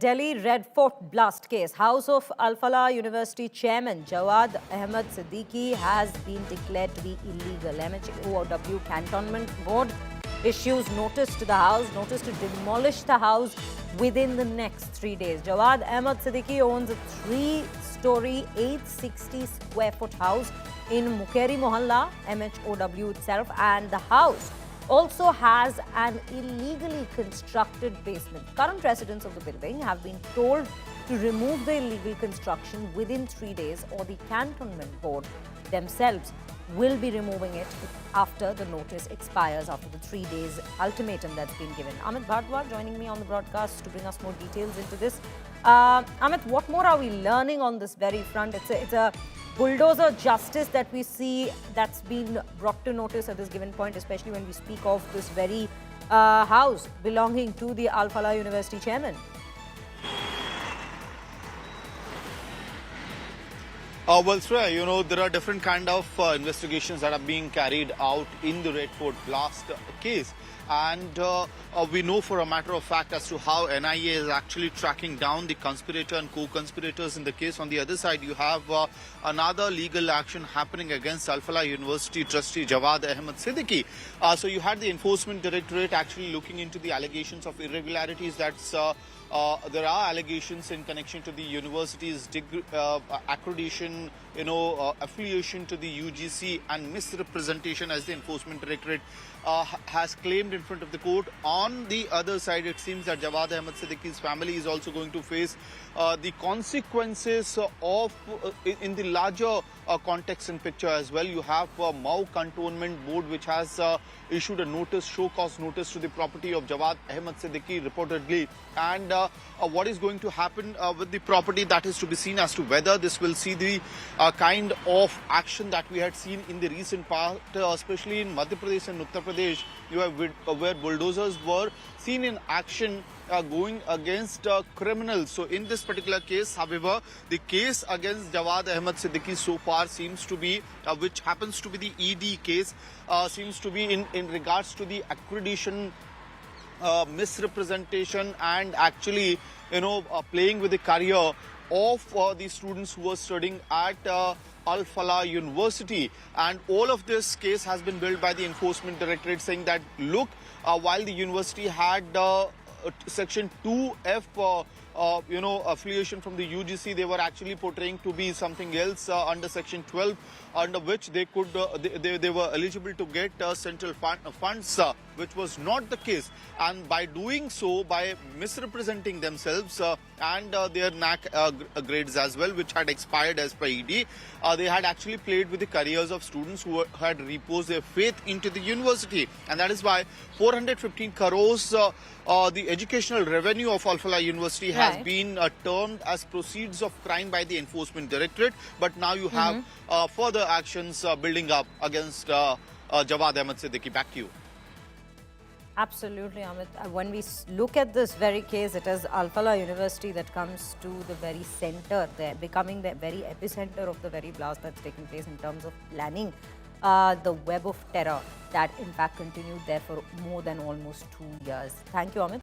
Delhi Red Fort blast case, House of Al Falah University chairman Jawad Ahmed Siddiqui has been declared to be illegal. MHOW Cantonment Board issues notice to the House, notice to demolish the House within the next 3 days. Jawad Ahmed Siddiqui owns a 3-story, 860 square foot house in Mukeri Mohalla, MHOW itself, and the house also has an illegally constructed basement. Current residents of the building have been told to remove the illegal construction within 3 days, or the Cantonment Board themselves will be removing it after the notice expires, after the 3 days ultimatum that's been given. Amit Bhardwaj joining me on the broadcast to bring us more details into this. Amit, what more are we learning on this very front? It's a bulldozer justice that we see that's been brought to notice at this given point, especially when we speak of this very house belonging to the Al Falah University chairman. Well, Shreya, there are different kind of investigations that are being carried out in the Red Fort blast case. And we know for a matter of fact as to how NIA is actually tracking down the conspirator and co-conspirators in the case. On the other side, you have another legal action happening against Al Falah University trustee Jawad Ahmed Siddiqui. So you had the Enforcement Directorate actually looking into the allegations of irregularities. There are allegations in connection to the university's accreditation, affiliation to the UGC and misrepresentation, as the Enforcement Directorate has claimed in front of the court. On the other side, it seems that Jawad Ahmed Siddiqui's family is also going to face the consequences of in the larger context and picture as well. You have Mau Cantonment Board, which has issued a notice, show cause notice to the property of Jawad Ahmed Siddiqui reportedly. And what is going to happen with the property, that is to be seen as to whether this will see the kind of action that we had seen in the recent past, especially in Madhya Pradesh and Uttar Pradesh, where bulldozers were seen in action going against criminals. So in this particular case, however, the case against Jawad Ahmed Siddiqui so far seems to be, which happens to be the ED case, seems to be in regards to the accreditation, misrepresentation, and actually, playing with the career of the students who were studying at Al Falah University. And all of this case has been built by the Enforcement Directorate, saying that, look, while the university had Section 2F affiliation from the UGC, they were actually portraying to be something else under Section 12, under which they could they were eligible to get central funds, which was not the case. And by doing so, by misrepresenting themselves and their NAC grades as well, which had expired as per ED, they had actually played with the careers of students who had reposed their faith into the university. And that is why 415 crores, the educational revenue of Al Falah University has been termed as proceeds of crime by the Enforcement Directorate. But now you have further actions building up against Jawad Ahmed Siddiqui. Back to you. Absolutely, Amit. When we look at this very case, it is Al Falah University that comes to the very center there, becoming the very epicenter of the very blast that's taken place in terms of planning the web of terror that in fact continued there for more than almost 2 years. Thank you, Amit.